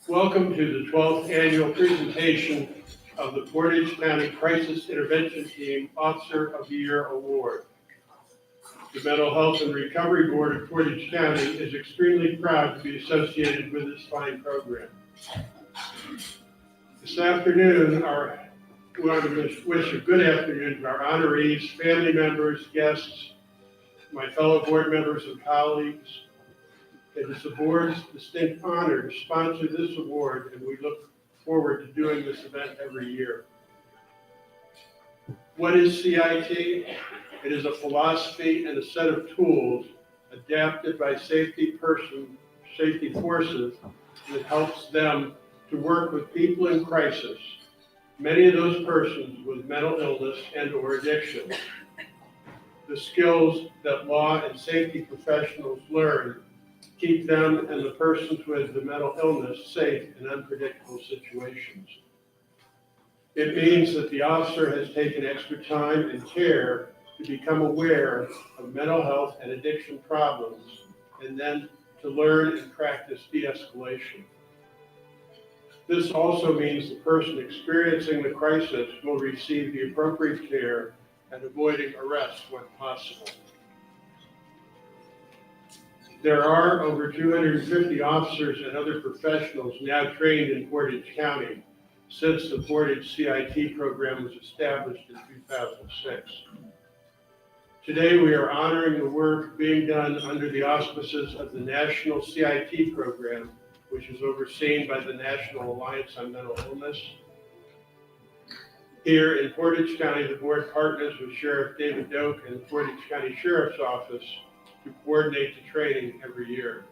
Welcome to the 12th annual presentation of the Portage County Crisis Intervention Team Officer of the Year Award. The Mental Health and Recovery Board of Portage County is extremely proud to be associated with this fine program. This afternoon, we want to wish a good afternoon to our honorees, family members, guests, my fellow board members and colleagues. It is the board's distinct honor to sponsor this award, and we look forward to doing this event every year. What is CIT? It is a philosophy and a set of tools adapted by safety forces that helps them to work with people in crisis, many of those persons with mental illness and or addiction. The skills that law and safety professionals learn keep them and the persons with the mental illness safe in unpredictable situations. It means that the officer has taken extra time and care to become aware of mental health and addiction problems, and then to learn and practice de-escalation. This also means the person experiencing the crisis will receive the appropriate care and avoiding arrest when possible. There are over 250 officers and other professionals now trained in Portage County since the Portage CIT program was established in 2006. Today, we are honoring the work being done under the auspices of the National CIT program, which is overseen by the National Alliance on Mental Illness. Here in Portage County, the board partners with Sheriff David Doak and the Portage County Sheriff's Office to coordinate the training every year.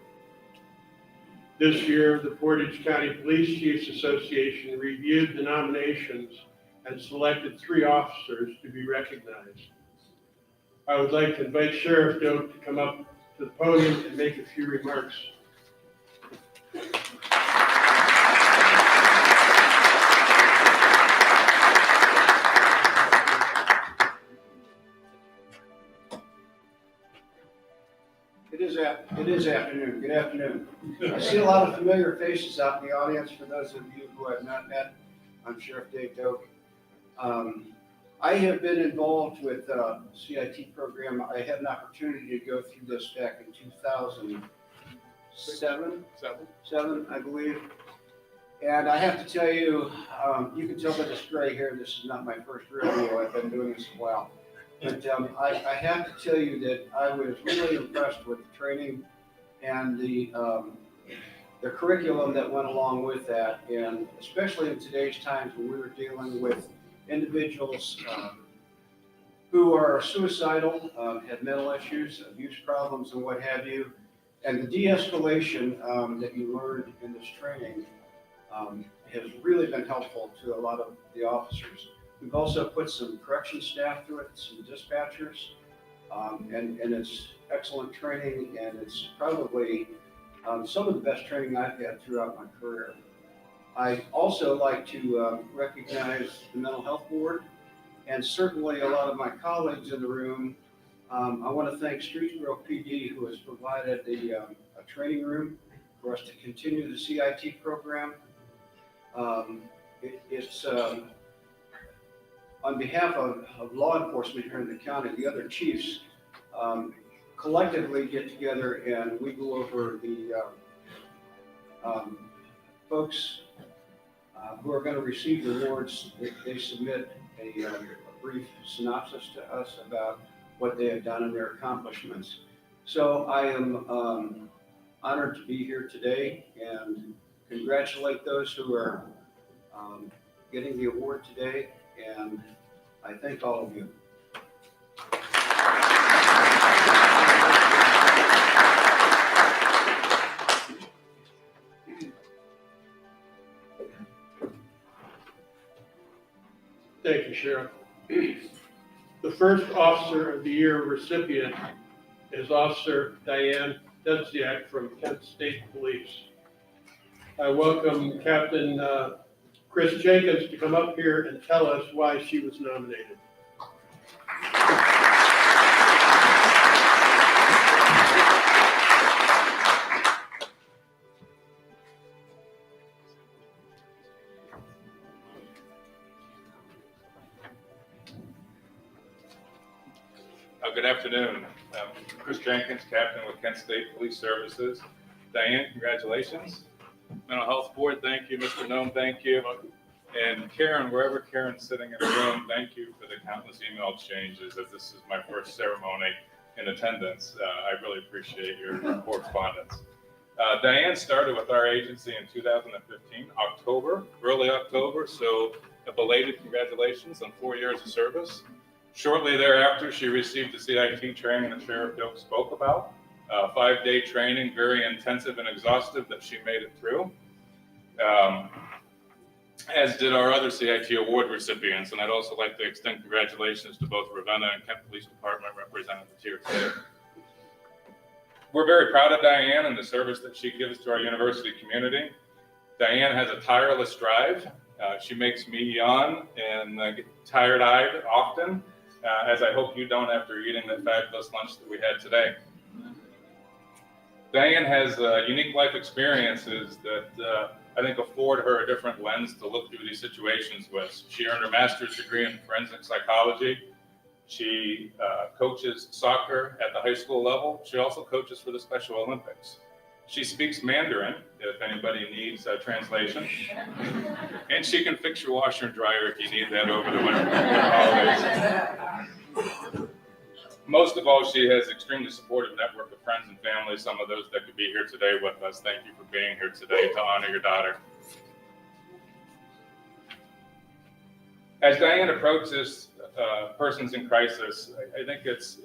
This year, the Portage County Police Chiefs Association reviewed the nominations and selected 3 officers to be recognized. I would like to invite Sheriff Doak to come up to the podium and make a few remarks. It is afternoon. Good afternoon. I see a lot of familiar faces out in the audience. For those of you who have not met, I'm Sheriff Dave Doak. I have been involved with the CIT program. I had an opportunity to go through this back in 2007, I believe. And I have to tell you, you can tell by this gray hair, this is not my first rodeo. I've been doing this a while. But I have to tell you that I was really impressed with the training and the curriculum that went along with that, and especially in today's times when we were dealing with individuals who are suicidal, have mental issues, abuse problems, and what have you. And the de-escalation that you learned in this training has really been helpful to a lot of the officers. We've also put some correction staff through it, some dispatchers, and it's excellent training, and it's probably some of the best training I've had throughout my career. I also like to recognize the Mental Health Board, and certainly a lot of my colleagues in the room. I want to thank Streetsboro PD, who has provided a training room for us to continue the CIT program. It's on behalf of law enforcement here in the county, the other chiefs collectively get together and we go over the folks who are going to receive the awards. They submit a brief synopsis to us about what they have done and their accomplishments. So I am honored to be here today and congratulate those who are getting the award today, and I thank all of you. Thank you, Sheriff. The first Officer of the Year recipient is Officer Diane Dudziak from Kent State Police. I welcome Captain Chris Jenkins to come up here and tell us why she was nominated. Good afternoon. Chris Jenkins, Captain with Kent State Police Services. Diane, congratulations. Mental Health Board, thank you. Mr. Nome, thank you. And Karen, wherever Karen's sitting in the room, thank you for the countless email exchanges, as this is my first ceremony in attendance. I really appreciate your correspondence. Diane started with our agency in 2015, early October, so a belated congratulations on 4 years of service. Shortly thereafter, she received the CIT training that Sheriff Doak spoke about. 5-day training, very intensive and exhaustive, that she made it through. As did our other CIT award recipients, and I'd also like to extend congratulations to both Ravenna and Kent Police Department representatives here today. We're very proud of Diane and the service that she gives to our university community. Diane has a tireless drive. She makes me yawn and get tired-eyed often, as I hope you don't after eating that fabulous lunch that we had today. Diane has unique life experiences that I think afford her a different lens to look through these situations with. She earned her master's degree in forensic psychology. She coaches soccer at the high school level. She also coaches for the Special Olympics. She speaks Mandarin, if anybody needs a translation. And she can fix your washer and dryer if you need that over the winter holidays. Most of all, she has an extremely supportive network of friends and family, some of those that could be here today with us. Thank you for being here today to honor your daughter. As Diane approaches persons in crisis, I think it's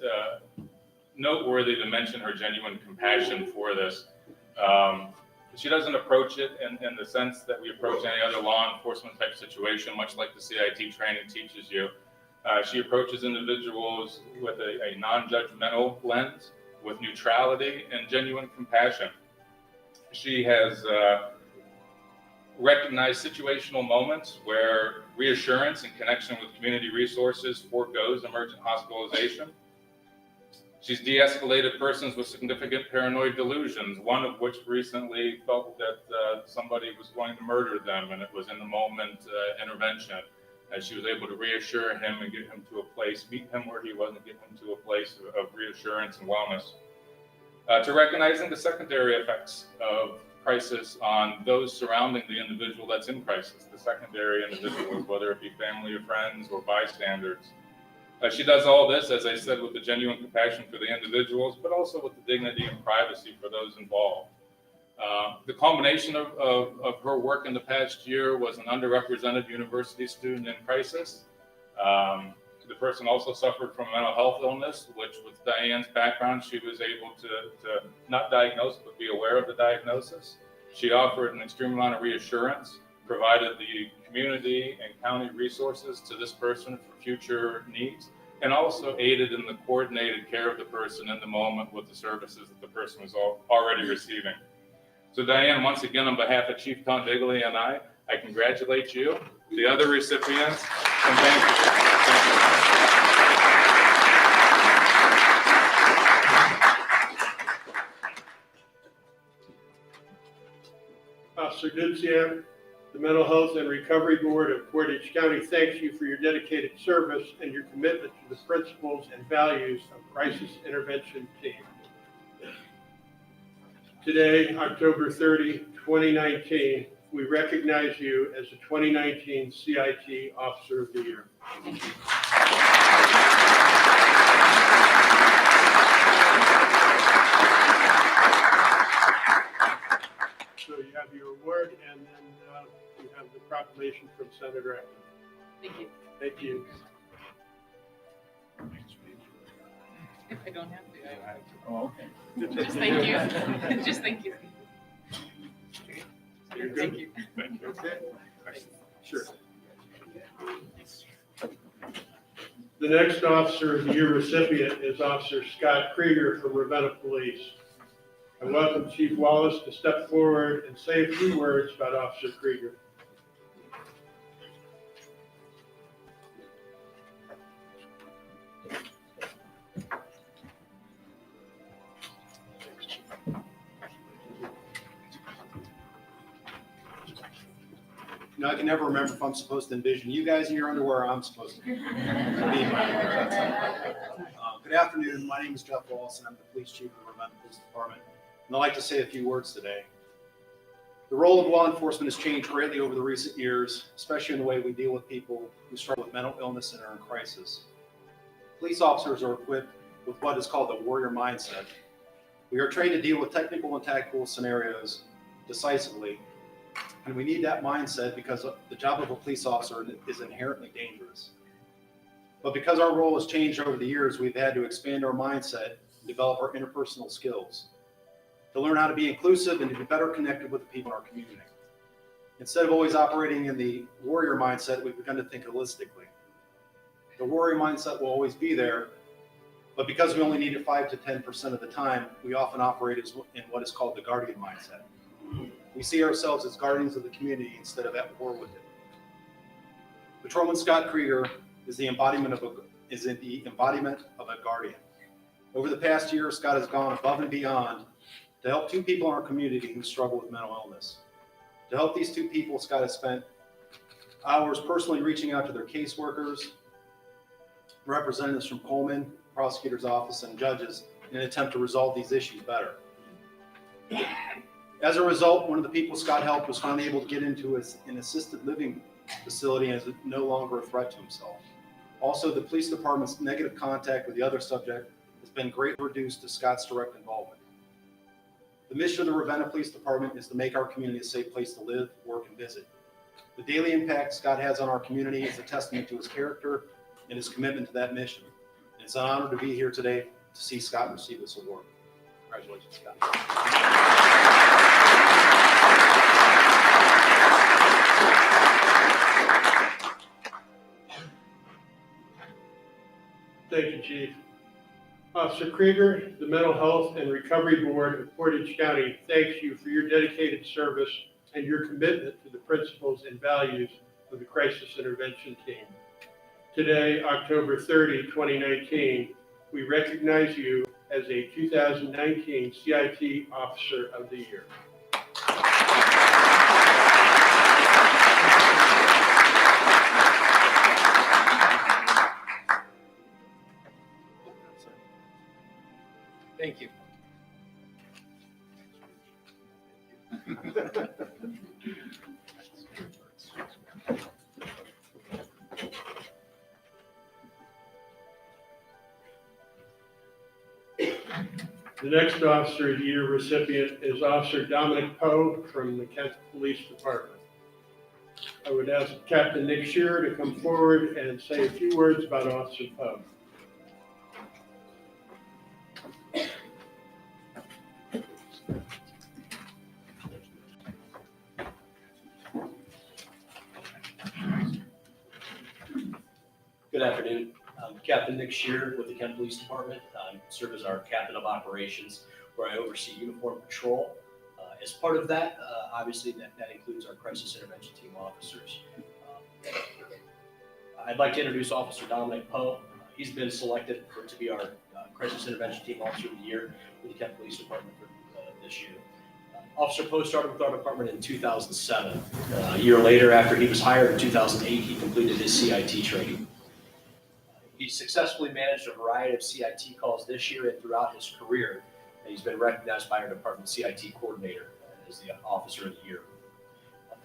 noteworthy to mention her genuine compassion for this. She doesn't approach it in the sense that we approach any other law enforcement type situation, much like the CIT training teaches you. She approaches individuals with a non-judgmental lens, with neutrality and genuine compassion. She has recognized situational moments where reassurance and connection with community resources foregoes emergent hospitalization. She's de-escalated persons with significant paranoid delusions, one of which recently felt that somebody was going to murder them, and it was in the moment intervention. As she was able to reassure him and get him to a place, meet him where he was, and get him to a place of reassurance and wellness. To recognizing the secondary effects of crisis on those surrounding the individual that's in crisis, the secondary individuals, whether it be family or friends or bystanders. She does all this, as I said, with the genuine compassion for the individuals, but also with the dignity and privacy for those involved. The culmination of her work in the past year was an underrepresented university student in crisis. The person also suffered from a mental health illness, which with Diane's background, she was able to not diagnose, but be aware of the diagnosis. She offered an extreme amount of reassurance, provided the community and county resources to this person for future needs, and also aided in the coordinated care of the person in the moment with the services that the person was already receiving. So Diane, once again, on behalf of Chief Tom Bigley and I congratulate you, the other recipients, and thank you. Officer Dudziak, the Mental Health and Recovery Board of Portage County thanks you for your dedicated service and your commitment to the principles and values of crisis intervention team. Today, October 30, 2019, we recognize you as the 2019 CIT Officer of the Year. So you have your award, and then you have the proclamation from Senator Eklund. Thank you. Thank you. If I don't have to, Oh, okay. just thank you. Just thank you. You're good. Thank you. Thank you. Okay. Sure. The next Officer of the Year recipient is Officer Scott Krieger from Ravenna Police. I welcome Chief Wallace to step forward and say a few words about Officer Krieger. You know, I can never remember if I'm supposed to envision you guys in your underwear or I'm supposed to be in my underwear. Good Good afternoon. My name is Jeff Wallace, and I'm the police chief of the Ravenna Police Department. And I'd like to say a few words today. The role of law enforcement has changed greatly over the recent years, especially in the way we deal with people who struggle with mental illness and are in crisis. Police officers are equipped with what is called the warrior mindset. We are trained to deal with technical and tactical scenarios decisively, and we need that mindset because the job of a police officer is inherently dangerous. But because our role has changed over the years, we've had to expand our mindset and develop our interpersonal skills to learn how to be inclusive and to be better connected with the people in our community. Instead of always operating in the warrior mindset, we've begun to think holistically. The warrior mindset will always be there, but because we only need it 5 to 10% of the time, we often operate in what is called the guardian mindset. We see ourselves as guardians of the community instead of at war with it. Patrolman Scott Krieger is the embodiment of a guardian. Over the past year, Scott has gone above and beyond to help 2 people in our community who struggle with mental illness. To help these 2 people, Scott has spent hours personally reaching out to their caseworkers, representatives from Coleman, prosecutor's office, and judges in an attempt to resolve these issues better. As a result, one of the people Scott helped was finally able to get into an assisted living facility and is no longer a threat to himself. Also, the police department's negative contact with the other subject has been greatly reduced to Scott's direct involvement. The mission of the Ravenna Police Department is to make our community a safe place to live, work, and visit. The daily impact Scott has on our community is a testament to his character and his commitment to that mission. And it's an honor to be here today to see Scott receive this award. Congratulations, Scott. Thank you, Chief. Officer Krieger, the Mental Health and Recovery Board of Portage County thanks you for your dedicated service and your commitment to the principles and values of the Crisis Intervention Team. Today, October 30, 2019, we recognize you as a 2019 CIT Officer of the Year. Thank you. The next Officer of the Year recipient is Officer Dominic Poe from the Kent Police Department. I would ask Captain Nick Shearer to come forward and say a few words about Officer Poe. Good afternoon. I'm Captain Nick Shearer with the Kent Police Department. I serve as our Captain of Operations, where I oversee uniform patrol. As part of that, obviously that includes our Crisis Intervention Team officers. I'd like to introduce Officer Dominic Poe. He's been selected to be our Crisis Intervention Team Officer of the Year with the Kent Police Department for this year. Officer Poe started with our department in 2007. A year later, after he was hired in 2008, he completed his CIT training. He successfully managed a variety of CIT calls this year and throughout his career, and he's been recognized by our department CIT coordinator as the Officer of the Year.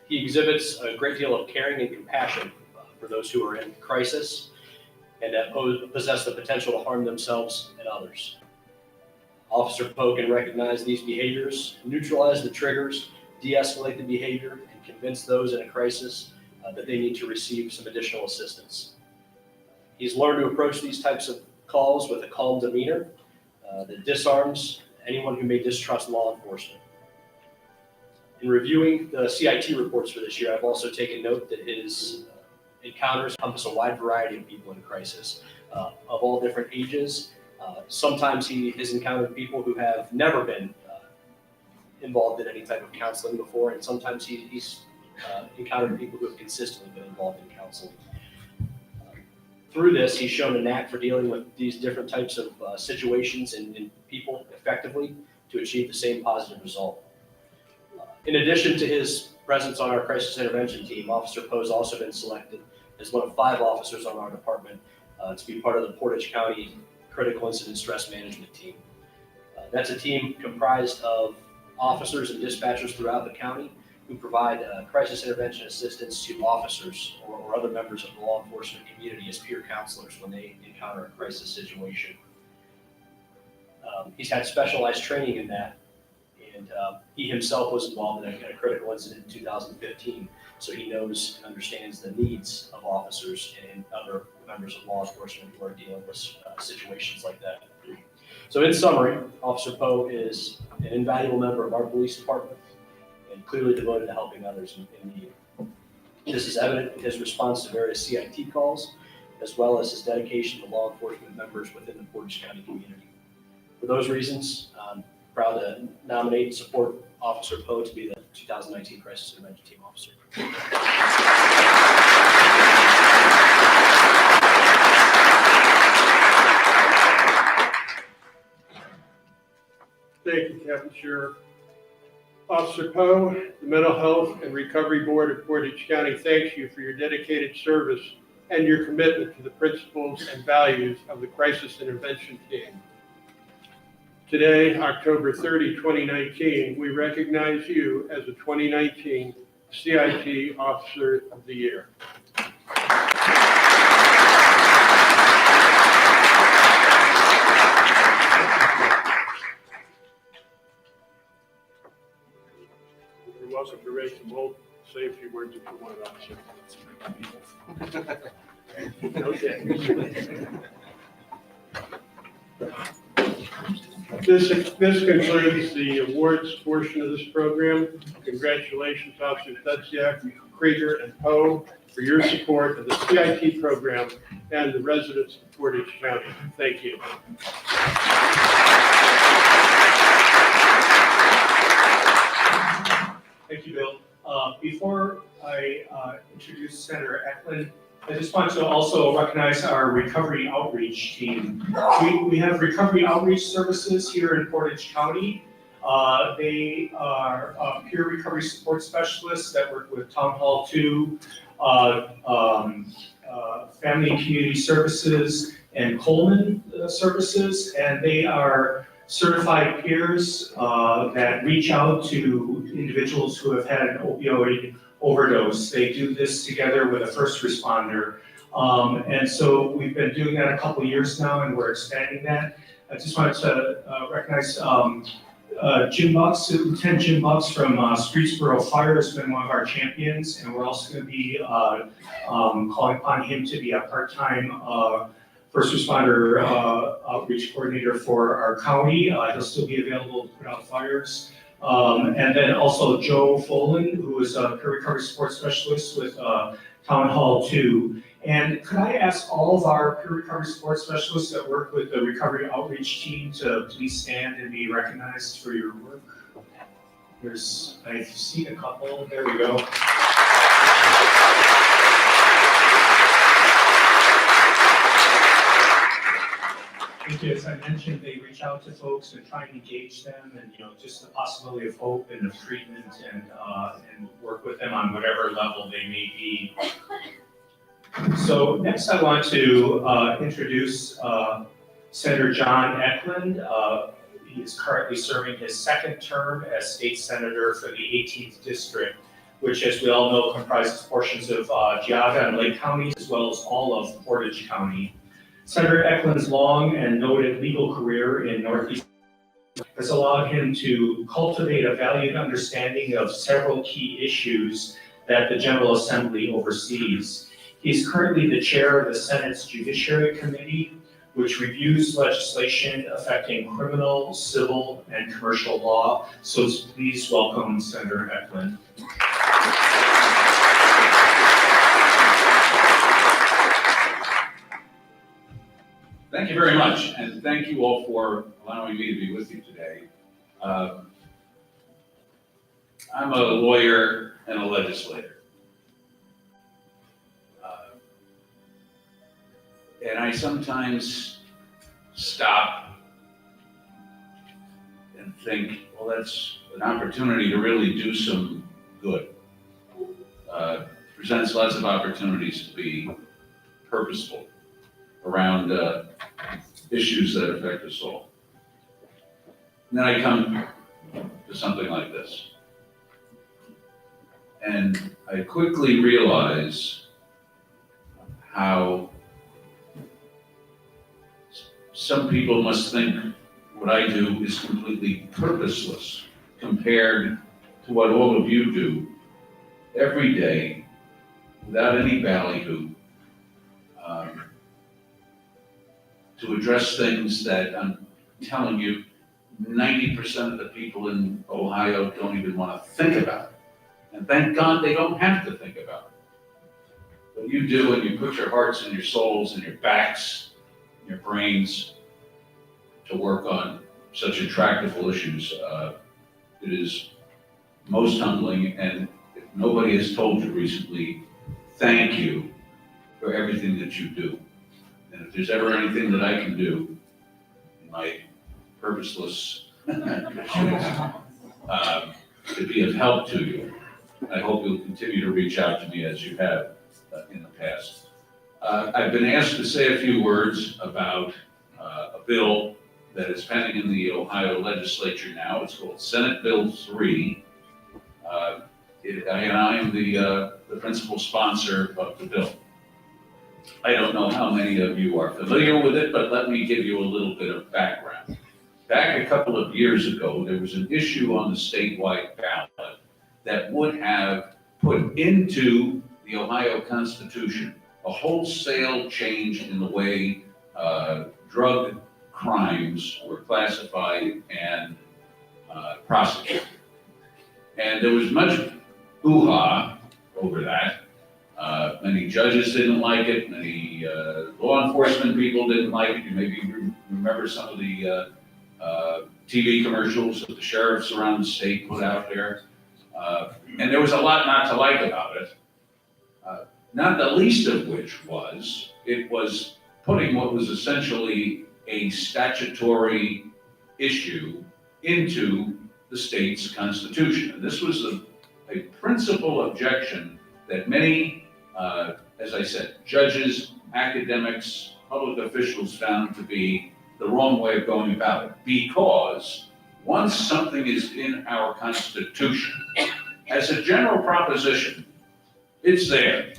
He exhibits a great deal of caring and compassion for those who are in crisis and that possess the potential to harm themselves and others. Officer Poe can recognize these behaviors, neutralize the triggers, de-escalate the behavior, and convince those in a crisis that they need to receive some additional assistance. He's learned to approach these types of calls with a calm demeanor that disarms anyone who may distrust law enforcement. In reviewing the CIT reports for this year, I've also taken note that his encounters encompass a wide variety of people in crisis of all different ages. Sometimes he has encountered people who have never been involved in any type of counseling before, and sometimes he's encountered people who have consistently been involved in counseling. Through this, he's shown a knack for dealing with these different types of situations and people effectively to achieve the same positive result. In addition to his presence on our crisis intervention team, Officer Poe has also been selected as one of 5 officers on our department to be part of the Portage County Critical Incident Stress Management Team. That's a team comprised of officers and dispatchers throughout the county who provide crisis intervention assistance to officers or other members of the law enforcement community as peer counselors when they encounter a crisis situation. He's had specialized training in that, and he himself was involved in a critical incident in 2015, so he knows and understands the needs of officers and other members of law enforcement who are dealing with situations like that. So in summary, Officer Poe is an invaluable member of our police department and clearly devoted to helping others in need. This is evident in his response to various CIT calls, as well as his dedication to law enforcement members within the Portage County community. For those reasons, I'm proud to nominate and support Officer Poe to be the 2019 Crisis Intervention Team Officer. Thank you, Captain Sheriff. Officer Poe, the Mental Health and Recovery Board of Portage County thanks you for your dedicated service and your commitment to the principles and values of the Crisis Intervention Team. Today, October 30, 2019, we recognize you as the 2019 CIT Officer of the Year. You're welcome to raise the vote. Say a few words if you want, Officer. Okay. This concludes the awards portion of this program. Congratulations, Officers Dudziak, Krieger, and Poe for your support of the CIT program and the residents of Portage County. Thank you. Thank you, Bill. Before I introduce Senator Eklund, I just want to also recognize our recovery outreach team. We have recovery outreach services here in Portage County. They are peer recovery support specialists that work with Town Hall 2, Family and Community Services, and Coleman Services, and they are certified peers that reach out to individuals who have had an opioid overdose. They do this together with a first responder. And so we've been doing that a couple of years now, and we're expanding that. I just wanted to recognize Jim Bucks, Lieutenant Jim Bucks from Streetsboro Fire has been one of our champions, and we're also going to be calling upon him to be a part-time first responder outreach coordinator for our county. He'll still be available to put out fires. And then also Joe Folan, who is a peer recovery support specialist with Town Hall 2. And could I ask all of our peer recovery support specialists that work with the recovery outreach team to please stand and be recognized for your work? I've seen a couple, there we go. As I mentioned, they reach out to folks and try and engage them, and just the possibility of hope and of treatment, and work with them on whatever level they may be. So next, I want to introduce Senator John Eklund. He is currently serving his second term as state senator for the 18th district, which, as we all know, comprises portions of Geauga and Lake counties, as well as all of Portage County. Senator Eklund's long and noted legal career in Northeast has allowed him to cultivate a valued understanding of several key issues that the General Assembly oversees. He's currently the chair of the Senate's Judiciary Committee, which reviews legislation affecting criminal, civil, and commercial law. So please welcome Senator Eklund. Thank you very much, and thank you all for allowing me to be with you today. I'm a lawyer and a legislator. And I sometimes stop and think, well, that's an opportunity to really do some good. Presents lots of opportunities to be purposeful. around issues that affect us all. And then I come to something like this. And I quickly realize how some people must think what I do is completely purposeless compared to what all of you do every day without any ballyhoo to address things that I'm telling you 90% of the people in Ohio don't even want to think about. And thank God they don't have to think about it. But you do, and you put your hearts and your souls and your backs and your brains to work on such intractable issues. It is most humbling, and if nobody has told you recently, thank you for everything that you do. And if there's ever anything that I can do in my purposeless to be of help to you, I hope you'll continue to reach out to me as you have in the past. I've been asked to say a few words about a bill that is pending in the Ohio legislature now. It's called Senate Bill 3. And I am the principal sponsor of the bill. I don't know how many of you are familiar with it, but let me give you a little bit of background. Back a couple of years ago, there was an issue on the statewide ballot that would have put into the Ohio Constitution a wholesale change in the way drug crimes were classified and prosecuted. And there was much hoo-ha over that. Many judges didn't like it, many law enforcement people didn't like it. You maybe remember some of the TV commercials that the sheriffs around the state put out there. And there was a lot not to like about it. Not the least of which was, it was putting what was essentially a statutory issue into the state's constitution. And this was a principal objection that many, as I said, judges, academics, public officials found to be the wrong way of going about it. Because once something is in our Constitution, as a general proposition, it's there.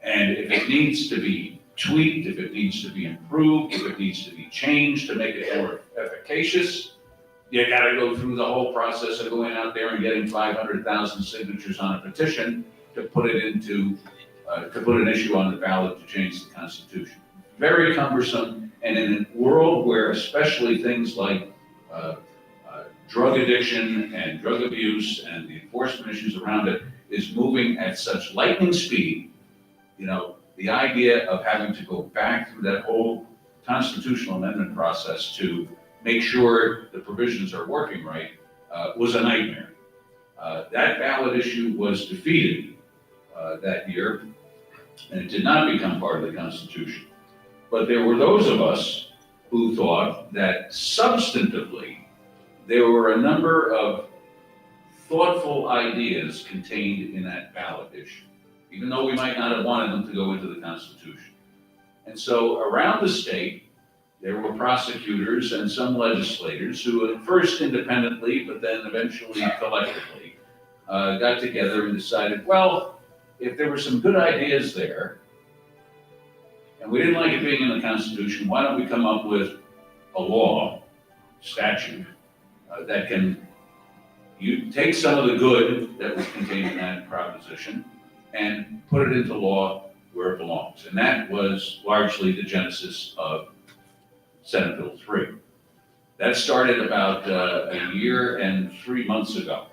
And if it needs to be tweaked, if it needs to be improved, if it needs to be changed to make it more efficacious, you gotta go through the whole process of going out there and getting 500,000 signatures on a petition to put it into, to put an issue on the ballot to change the Constitution. Very cumbersome, and in a world where especially things like drug addiction and drug abuse and the enforcement issues around it is moving at such lightning speed, you know, the idea of having to go back through that whole constitutional amendment process to make sure the provisions are working right was a nightmare. That ballot issue was defeated that year, and it did not become part of the Constitution. But there were those of us who thought that substantively there were a number of thoughtful ideas contained in that ballot issue, even though we might not have wanted them to go into the Constitution. And so around the state, there were prosecutors and some legislators who at first independently, but then eventually collectively, got together and decided, well, if there were some good ideas there, and we didn't like it being in the Constitution, why don't we come up with a law, statute, that can take some of the good that was contained in that proposition and put it into law where it belongs. And that was largely the genesis of Senate Bill 3. That started about a year and 3 months ago.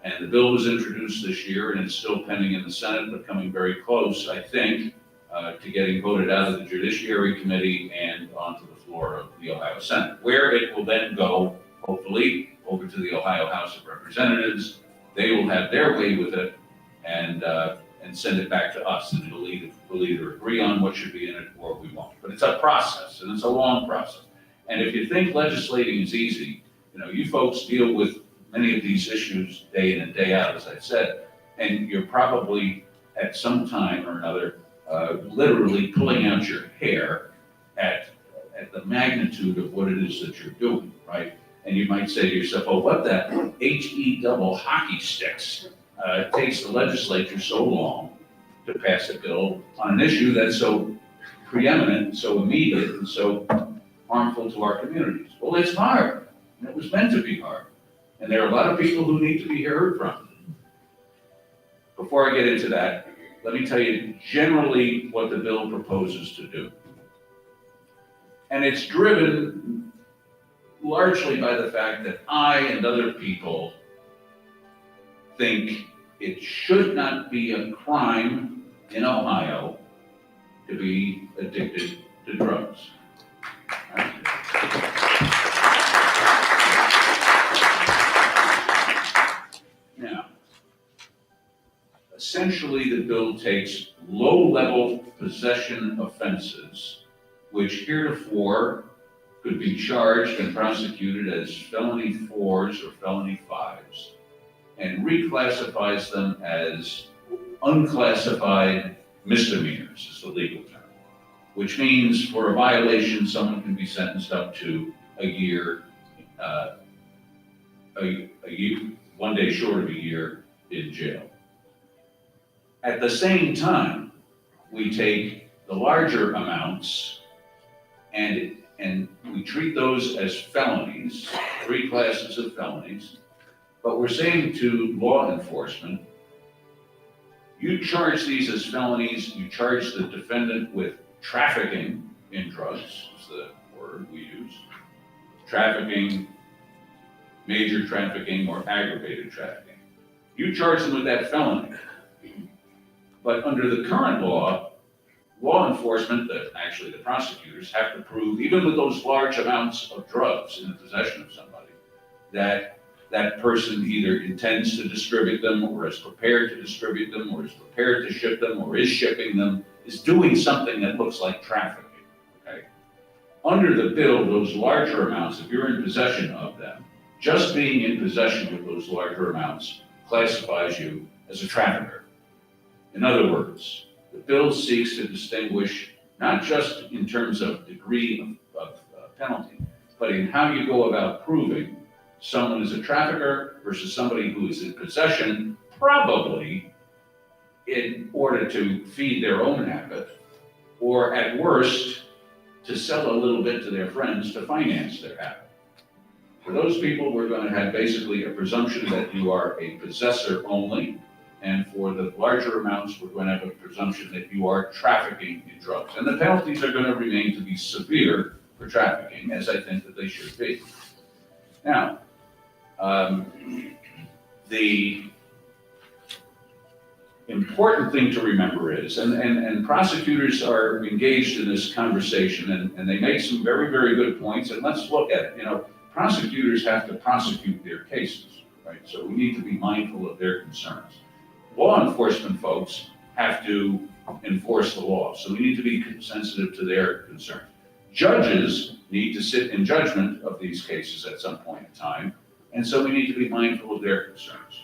And the bill was introduced this year, and it's still pending in the Senate, but coming very close, I think, to getting voted out of the Judiciary Committee and onto the floor of the Ohio Senate, where it will then go, hopefully, over to the Ohio House of Representatives. They will have their way with it and send it back to us, and we'll either agree on what should be in it or we won't. But it's a process, and it's a long process. And if you think legislating is easy, you know, you folks deal with many of these issues day in and day out, as I said, and you're probably at some time or another literally pulling out your hair at the magnitude of what it is that you're doing, right? And you might say to yourself, oh, what the HE double hockey sticks takes the legislature so long to pass a bill on an issue that's so preeminent, so immediate, and so harmful to our communities? Well, it's hard, and it was meant to be hard. And there are a lot of people who need to be heard from. Before I get into that, let me tell you generally what the bill proposes to do. And it's driven largely by the fact that I and other people think it should not be a crime in Ohio to be addicted to drugs. Now, essentially the bill takes low-level possession offenses, which heretofore could be charged and prosecuted as felony 4s or felony 5s, and reclassifies them as unclassified misdemeanors, is the legal term, which means for a violation, someone can be sentenced up to a year, one day short of a year in jail. At the same time, we take the larger amounts and we treat those as felonies, 3 classes of felonies, but we're saying to law enforcement, you charge these as felonies, you charge the defendant with trafficking in drugs, is the word we use, trafficking, major trafficking, or aggravated trafficking. You charge them with that felony. But under the current law enforcement, actually the prosecutors, have to prove, even with those large amounts of drugs in the possession of somebody, that that person either intends to distribute them, or is prepared to distribute them, or is prepared to ship them, or is shipping them, is doing something that looks like trafficking, okay? Under the bill, those larger amounts, if you're in possession of them, just being in possession of those larger amounts classifies you as a trafficker. In other words, the bill seeks to distinguish not just in terms of degree of penalty, but in how you go about proving someone is a trafficker versus somebody who is in possession, probably in order to feed their own habit, or at worst, to sell a little bit to their friends to finance their habit. For those people, we're going to have basically a presumption that you are a possessor only, and for the larger amounts, we're going to have a presumption that you are trafficking in drugs. And the penalties are going to remain to be severe for trafficking, as I think that they should be. Now, the important thing to remember is, and prosecutors are engaged in this conversation, and they make some very, very good points, and let's look at it. You know, prosecutors have to prosecute their cases, right? So we need to be mindful of their concerns. Law enforcement folks have to enforce the law, so we need to be sensitive to their concerns. Judges need to sit in judgment of these cases at some point in time, and so we need to be mindful of their concerns.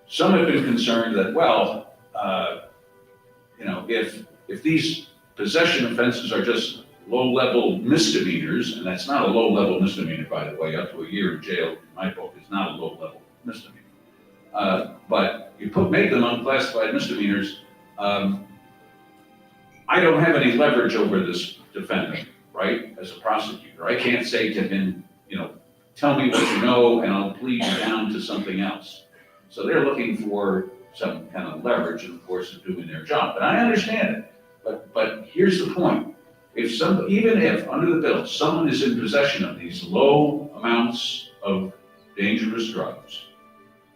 Some have been concerned that, well, if these possession offenses are just low-level misdemeanors, and that's not a low-level misdemeanor, by the way, up to a year in jail, in my book, is not a low-level misdemeanor. But you make them unclassified misdemeanors, I don't have any leverage over this defendant, right, as a prosecutor. I can't say to him, tell me what you know and I'll plead you down to something else. So they're looking for some kind of leverage in the course of doing their job. But I understand it. But here's the point. Even if, under the bill, someone is in possession of these low amounts of dangerous drugs,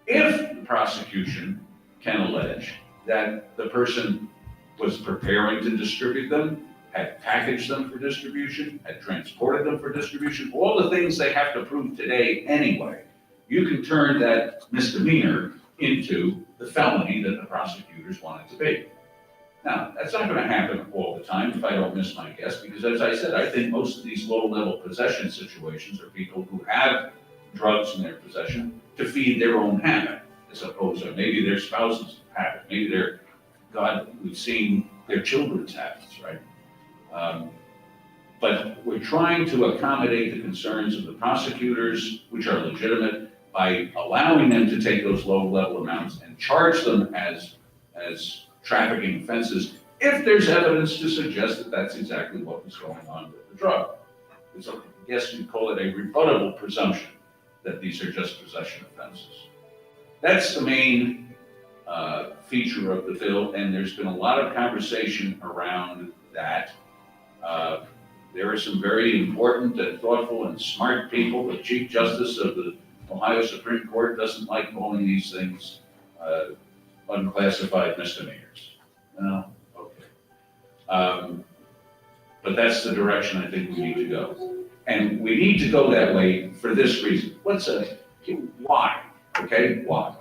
if the prosecution can allege that the person was preparing to distribute them, had packaged them for distribution, had transported them for distribution, all the things they have to prove today anyway, you can turn that misdemeanor into the felony that the prosecutors want it to be. Now, that's not going to happen all the time if I don't miss my guess, because as I said, I think most of these low-level possession situations are people who have drugs in their possession to feed their own habit, as opposed to maybe their spouse's habit, maybe their God, we've seen their children's habits, right? But we're trying to accommodate the concerns of the prosecutors, which are legitimate, by allowing them to take those low-level amounts and charge them as trafficking offenses if there's evidence to suggest that that's exactly what was going on with the drug. So I guess you'd call it a rebuttable presumption that these are just possession offenses. That's the main feature of the bill, and there's been a lot of conversation around that. There are some very important and thoughtful and smart people. The Chief Justice of the Ohio Supreme Court doesn't like calling these things unclassified misdemeanors. No? Okay. But that's the direction I think we need to go. And we need to go that way for this reason. Why? Okay, why?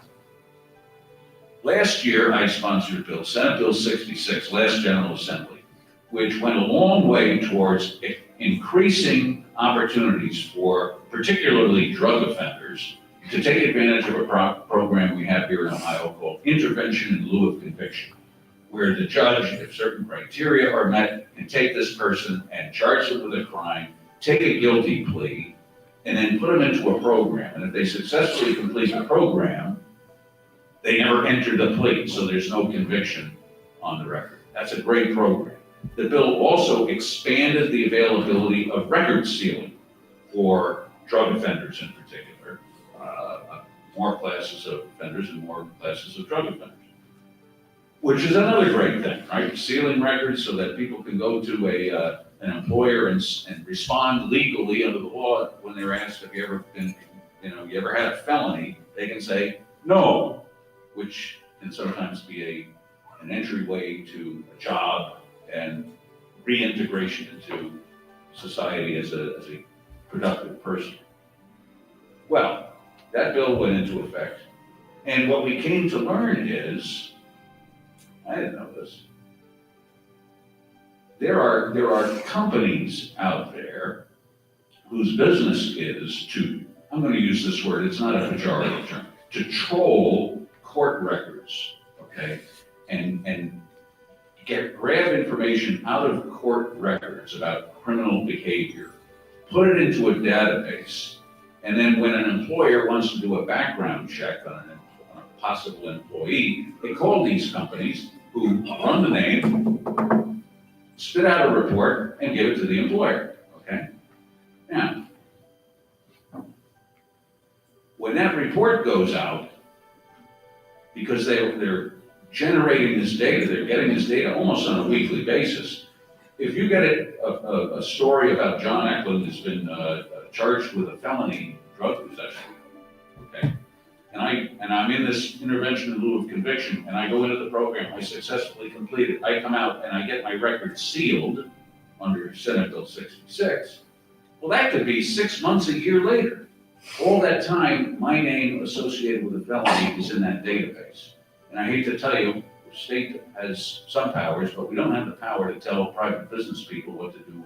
Last year, I sponsored a bill, Senate Bill 66, last General Assembly, which went a long way towards increasing opportunities for particularly drug offenders to take advantage of a program we have here in Ohio called intervention in lieu of conviction, where the judge, if certain criteria are met, can take this person and charge them with a crime, take a guilty plea, and then put them into a program. And if they successfully complete the program, they never enter the plea, so there's no conviction on the record. That's a great program. The bill also expanded the availability of record sealing for drug offenders in particular, more classes of offenders and more classes of drug offenders, which is another great thing, right? Sealing records so that people can go to an employer and respond legally under the law when they're asked, have you ever been, you ever had a felony? They can say no, which can sometimes be an entryway to a job and reintegration into society as a productive person. Well, that bill went into effect, and what we came to learn is, I didn't know this, there are companies out there whose business is to, I'm going to use this word, it's not a pejorative term, to troll court records, okay, and grab information out of court records about criminal behavior, put it into a database, and then when an employer wants to do a background check on a possible employee, they call these companies who run the name, spit out a report, and give it to the employer, okay? Now, when that report goes out, because they're generating this data, they're getting this data almost on a weekly basis. If you get a story about John Eklund who's been charged with a felony drug possession, okay, and I'm in this intervention in lieu of conviction, and I go into the program, I successfully complete it, I come out and I get my record sealed under Senate Bill 66, well, that could be 6 months, a year later. All that time, my name associated with a felony is in that database. And I hate to tell you, the state has some powers, but we don't have the power to tell private business people what to do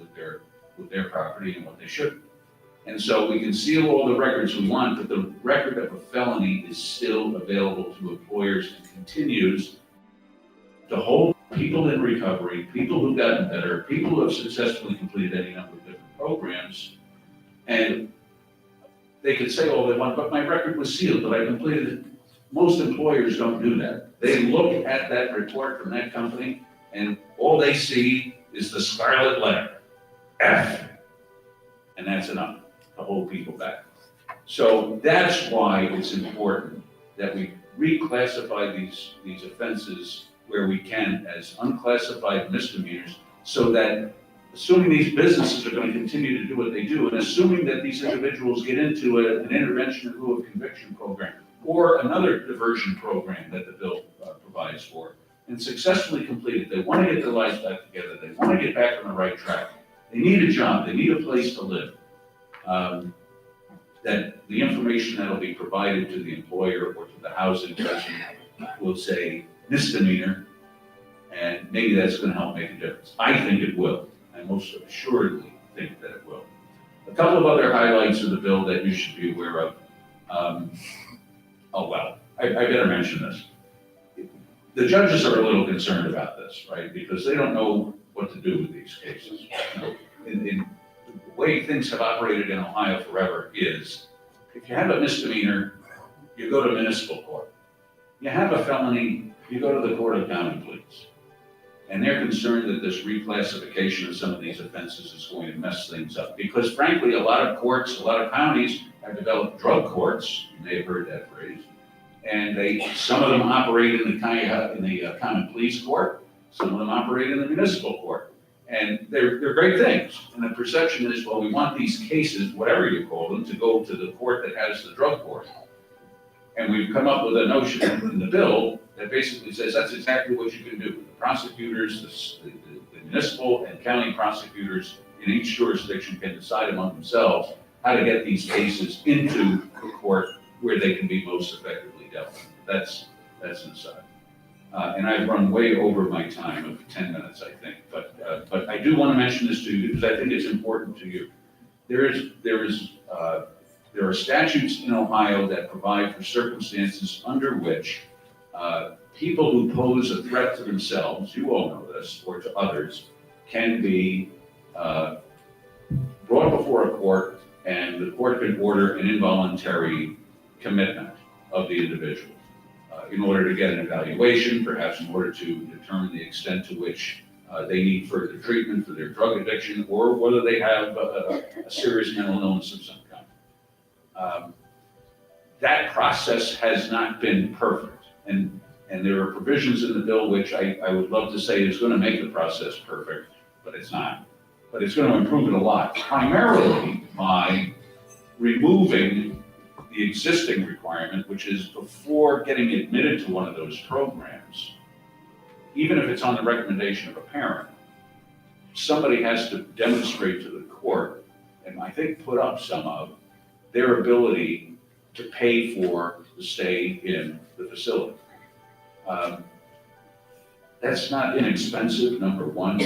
with their property and what they shouldn't. And so we can seal all the records we want, but the record of a felony is still available to employers and continues to hold people in recovery, people who've gotten better, people who have successfully completed any number of different programs. And they could say all they want, but my record was sealed, but I completed it. Most employers don't do that. They look at that report from that company, and all they see is the scarlet letter, F, and that's enough to hold people back. So that's why it's important that we reclassify these offenses where we can as unclassified misdemeanors, so that assuming these businesses are going to continue to do what they do, and assuming that these individuals get into an intervention in lieu of conviction program, or another diversion program that the bill provides for, and successfully complete it. They want to get their lives back together. They want to get back on the right track. They need a job. They need a place to live. That the information that will be provided to the employer or to the housing person will say misdemeanor, and maybe that's going to help make a difference. I think it will. I most assuredly think that it will. A couple of other highlights of the bill that you should be aware of. I better mention this. The judges are a little concerned about this, right? Because they don't know what to do with these cases. You know, in the way things have operated in Ohio forever is, if you have a misdemeanor, you go to municipal court. You have a felony, you go to the Court of Common Pleas. And they're concerned that this reclassification of some of these offenses is going to mess things up. Because frankly, a lot of courts, a lot of counties have developed drug courts, you may have heard that phrase, and some of them operate in the Common Pleas Court, some of them operate in the municipal court. And they're great things. And the perception is, well, we want these cases, whatever you call them, to go to the court that has the drug court. And we've come up with a notion in the bill that basically says that's exactly what you can do. The prosecutors, the municipal and county prosecutors in each jurisdiction can decide among themselves how to get these cases into the court where they can be most effectively dealt with. That's an aside. And I've run way over my time of 10 minutes, I think. But I do want to mention this to you because I think it's important to you. There are statutes in Ohio that provide for circumstances under which people who pose a threat to themselves, you all know this, or to others, can be brought before a court, and the court can order an involuntary commitment of the individual in order to get an evaluation, perhaps in order to determine the extent to which they need further treatment for their drug addiction, or whether they have a serious mental illness of some kind. That process has not been perfect, and there are provisions in the bill which I would love to say is going to make the process perfect, but it's not. But it's going to improve it a lot, primarily by removing the existing requirement, which is before getting admitted to one of those programs, even if it's on the recommendation of a parent, somebody has to demonstrate to the court, and I think put up some of, their ability to pay for the stay in the facility. That's not inexpensive, number one.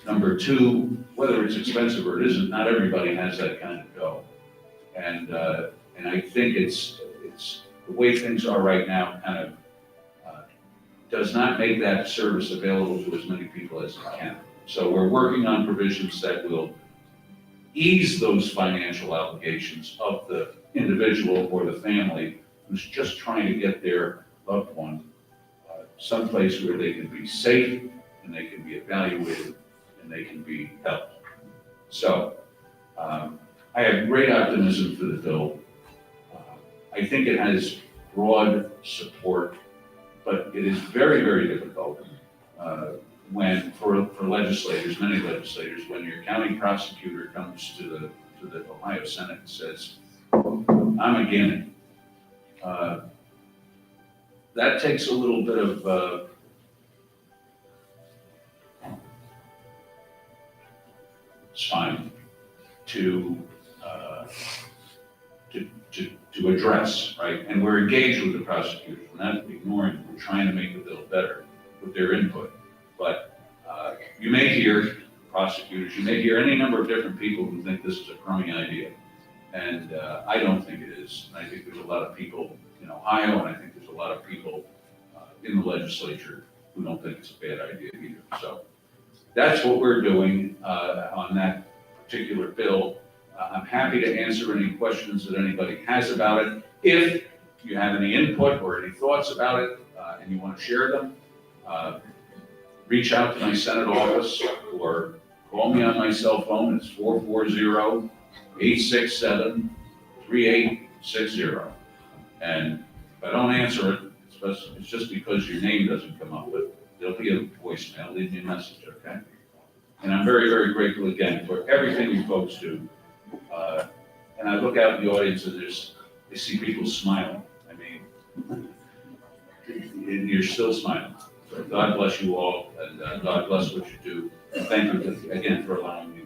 Number two, whether it's expensive or it isn't, not everybody has that kind of dough. And I think it's the way things are right now kind of does not make that service available to as many people as it can. So we're working on provisions that will ease those financial obligations of the individual or the family who's just trying to get their loved one someplace where they can be safe and they can be evaluated and they can be helped. So I have great optimism for the bill. I think it has broad support, but it is very, very difficult when, for legislators, many legislators, when your county prosecutor comes to the Ohio Senate and says, I'm against it. That takes a little bit of spine to address, right? And we're engaged with the prosecutors. We're not ignoring them. We're trying to make the bill better with their input. But you may hear prosecutors, you may hear any number of different people who think this is a crummy idea. And I don't think it is. I think there's a lot of people in Ohio, and I think there's a lot of people in the legislature who don't think it's a bad idea either. So that's what we're doing on that particular bill. I'm happy to answer any questions that anybody has about it. If you have any input or any thoughts about it and you want to share them, reach out to my Senate office or call me on my cell phone. It's 440-867-3860. And if I don't answer it, it's just because your name doesn't come up, but there'll be a voicemail. Leave me a message, okay? And I'm very, very grateful again for everything you folks do. And I look out in the audience and I see people smiling. I mean, and you're still smiling. So God bless you all, and God bless what you do. And thank you again for allowing me